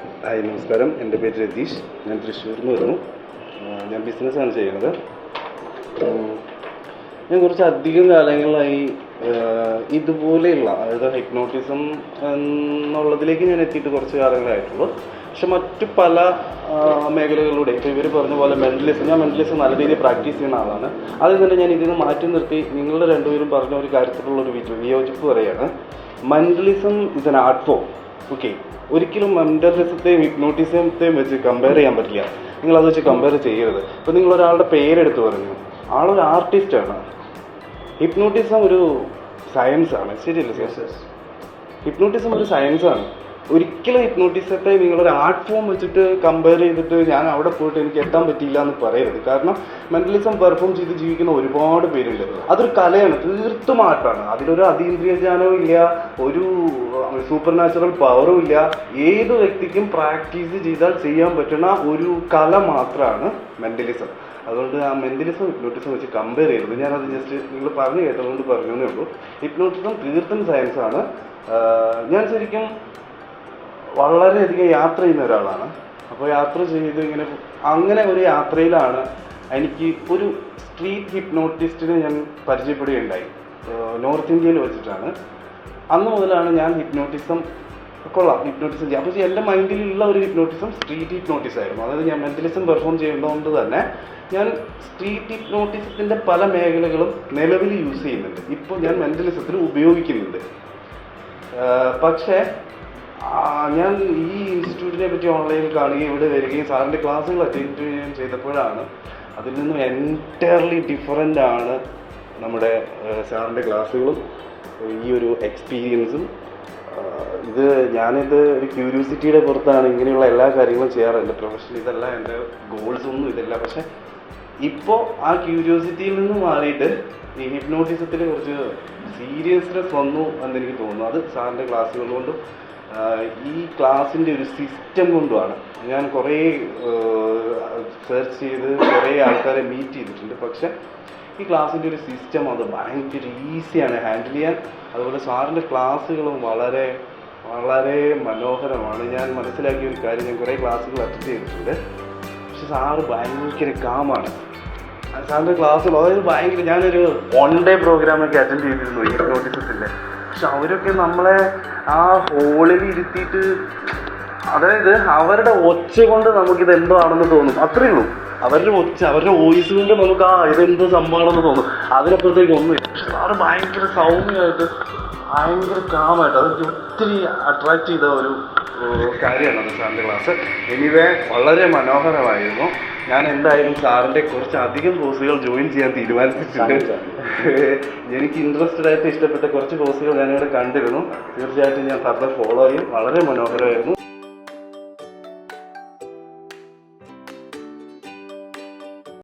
Hi നമസ്കാരം, എൻ്റെ പേര് രതീഷ്. ഞാൻ തൃശ്ശൂരിൽ നിന്ന് വരുന്നു. ഞാൻ ബിസിനസ്സാണ് ചെയ്യുന്നത്. ഞാൻ കുറച്ച് അധികം കാലങ്ങളായി ഇതുപോലെയുള്ള, അതായത് ഹിപ്നോട്ടിസം എന്നുള്ളതിലേക്ക് ഞാൻ എത്തിയിട്ട് കുറച്ച് കാലങ്ങളായിട്ടുള്ളൂ. പക്ഷെ മറ്റു പല മേഖലകളിലൂടെ ഇപ്പോൾ ഇവർ പറഞ്ഞ പോലെ ഞാൻ മെൻ്റലിസം നല്ല രീതിയിൽ പ്രാക്ടീസ് ചെയ്യുന്ന ആളാണ്. അതിൽ തന്നെ ഞാൻ ഇതിൽ നിന്ന് മാറ്റി നിർത്തി നിങ്ങളുടെ രണ്ടുപേരും പറഞ്ഞ ഒരു കാര്യത്തിലുള്ളൊരു വിയോജിപ്പ് പറയുകയാണ്. Mentalism is an art form. Okay, ഒരിക്കലും മെൻ്റലിസത്തെയും ഹിപ്നോട്ടിസത്തെയും വെച്ച് കമ്പയർ ചെയ്യാൻ പറ്റില്ല. നിങ്ങളത് വെച്ച് കമ്പയർ ചെയ്യരുത്. ഇപ്പോൾ നിങ്ങളൊരാളുടെ പേരെടുത്ത് പറഞ്ഞു, ആളൊരു ആർട്ടിസ്റ്റാണ്. ഹിപ്നോട്ടിസം ഒരു സയൻസാണ്, ശരിയല്ലേ സർ? ഹിപ്നോട്ടിസം ഒരു സയൻസാണ്. ഒരിക്കലും ഹിപ്നോട്ടിസത്തെ നിങ്ങളൊരു ആർട്ട് ഫോം വെച്ചിട്ട് കമ്പയർ ചെയ്തിട്ട് ഞാൻ അവിടെ പോയിട്ട് എനിക്ക് എത്താൻ പറ്റിയില്ല എന്ന് പറയരുത്. കാരണം മെൻ്റലിസം പെർഫോം ചെയ്ത് ജീവിക്കുന്ന ഒരുപാട് പേരുണ്ട്. അതൊരു കലയാണ്, തീർത്തും ആർട്ടാണ്. അതിലൊരു അതീന്ദ്രിയ ജ്ഞാനവും ഇല്ല, ഒരു സൂപ്പർ നാച്ചുറൽ പവറും ഇല്ല. ഏത് വ്യക്തിക്കും പ്രാക്ടീസ് ചെയ്താൽ ചെയ്യാൻ പറ്റുന്ന ഒരു കല മാത്രമാണ് മെൻ്റലിസം. അതുകൊണ്ട് ആ മെൻ്റലിസം ഹിപ്നോട്ടിസം വെച്ച് കമ്പയർ ചെയ്യരുത്. ഞാനത് ജസ്റ്റ് നിങ്ങൾ പറഞ്ഞു കേട്ടതുകൊണ്ട് പറഞ്ഞേ ഉള്ളൂ. ഹിപ്നോട്ടിസം തീർത്തും സയൻസാണ്. ഞാൻ ശരിക്കും വളരെയധികം യാത്ര ചെയ്യുന്ന ഒരാളാണ്. അപ്പോൾ യാത്ര ചെയ്ത് അങ്ങനെ ഒരു യാത്രയിലാണ് എനിക്ക് ഒരു സ്ട്രീറ്റ് ഹിപ്നോട്ടിസ്റ്റിനെ ഞാൻ പരിചയപ്പെടുകയുണ്ടായി. നോർത്ത് ഇന്ത്യയിൽ വെച്ചിട്ടാണ്. അന്ന് മുതലാണ് ഞാൻ ഹിപ്നോട്ടിസം ചെയ്യാം. അപ്പോൾ എൻ്റെ മൈൻഡിലുള്ള ഒരു ഹിപ്നോട്ടിസം സ്ട്രീറ്റ് ഹിപ്നോട്ടിസം ആയിരുന്നു. അതായത് ഞാൻ മെൻ്റലിസം പെർഫോം ചെയ്യുന്നതുകൊണ്ട് തന്നെ ഞാൻ സ്ട്രീറ്റ് ഹിപ്നോട്ടിസത്തിൻ്റെ പല മേഖലകളും നിലവിൽ യൂസ് ചെയ്യുന്നുണ്ട്. ഇപ്പോൾ ഞാൻ മെൻ്റലിസത്തിൽ ഉപയോഗിക്കുന്നുണ്ട്. പക്ഷേ ഞാൻ ഈ ഇൻസ്റ്റിറ്റ്യൂട്ടിനെ പറ്റി ഓൺലൈനിൽ കാണുകയും ഇവിടെ വരികയും സാറിൻ്റെ ക്ലാസ്സുകൾ അറ്റൻഡ് ചെയ്യുകയും ചെയ്തപ്പോഴാണ് അതിൽ നിന്നും എൻറ്റയർലി ഡിഫറൻ്റ് ആണ് നമ്മുടെ സാറിൻ്റെ ക്ലാസ്സുകളും ഈ ഒരു എക്സ്പീരിയൻസും. ഞാനിത് ഒരു ക്യൂരിയോസിറ്റിയുടെ പുറത്താണ് ഇങ്ങനെയുള്ള എല്ലാ കാര്യങ്ങളും ചെയ്യാറ്. എൻ്റെ പ്രൊഫഷൻ ഇതല്ല, എൻ്റെ ഗോൾസൊന്നും ഇതല്ല. പക്ഷെ ഇപ്പോൾ ആ ക്യൂരിയോസിറ്റിയിൽ നിന്ന് മാറിയിട്ട് ഈ ഹിപ്നോട്ടിസത്തിൽ കുറച്ച് സീരിയസ്നെസ് വന്നു എന്നെനിക്ക് തോന്നുന്നു. അത് സാറിൻ്റെ ക്ലാസ്സുകൾ കൊണ്ടും ഈ ക്ലാസ്സിൻ്റെ ഒരു സിസ്റ്റം കൊണ്ടുമാണ്. ഞാൻ കുറേ സെർച്ച് ചെയ്ത് കുറേ ആൾക്കാരെ മീറ്റ് ചെയ്തിട്ടുണ്ട്. പക്ഷെ ഈ ക്ലാസ്സിൻ്റെ ഒരു സിസ്റ്റം അത് ഭയങ്കര ഈസിയാണ് ഹാൻഡിൽ ചെയ്യാൻ. അതുപോലെ സാറിൻ്റെ ക്ലാസ്സുകളും വളരെ വളരെ മനോഹരമാണ്. ഞാൻ മനസ്സിലാക്കിയ ഒരു കാര്യം, ഞാൻ കുറേ ക്ലാസ്സുകൾ അറ്റൻഡ് ചെയ്തിട്ടുണ്ട്. പക്ഷെ സാറ് ഭയങ്കര കാമാണ്. സാറിൻ്റെ ക്ലാസ്സുകൾ അതായത് ഭയങ്കര, ഞാനൊരു 1 day പ്രോഗ്രാമൊക്കെ അറ്റൻഡ് ചെയ്തിരുന്നു ഹിപ്നോട്ടിസത്തിൻ്റെ. പക്ഷെ അവരൊക്കെ നമ്മളെ ആ ഹോളിൽ ഇരുത്തിയിട്ട്, അതായത് അവരുടെ ഒച്ച കൊണ്ട് നമുക്കിത് എന്തോ ആണെന്ന് തോന്നും. അത്രയേ ഉള്ളൂ. അവരുടെ ഒച്ച, അവരുടെ വോയിസ് കൊണ്ട് നമുക്ക് ഇതെന്തോ സംഭവമാണെന്ന് തോന്നും. അതിനപ്പുറത്തേക്ക് ഒന്നുമില്ല. പക്ഷെ സാറ് ഭയങ്കര സൗമ്യമായിട്ട് ഭയങ്കര കാമായിട്ട് അതെനിക്ക് ഒത്തിരി അട്രാക്റ്റ് ചെയ്ത ഒരു കാര്യമാണ് സാറിൻ്റെ ക്ലാസ്. എനിവേ വളരെ മനോഹരമായിരുന്നു. ഞാൻ എന്തായാലും സാറിൻ്റെ കുറച്ചധികം കോഴ്സുകൾ ജോയിൻ ചെയ്യാൻ തീരുമാനിച്ചിട്ടുണ്ട്. എനിക്ക് ഇൻട്രസ്റ്റഡ് ആയിട്ട് ഇഷ്ടപ്പെട്ട കുറച്ച് കോഴ്സുകൾ ഞാനിവിടെ കണ്ടിരുന്നു. തീർച്ചയായിട്ടും ഞാൻ സാറിനെ ഫോളോ ചെയ്യും. വളരെ മനോഹരമായിരുന്നു.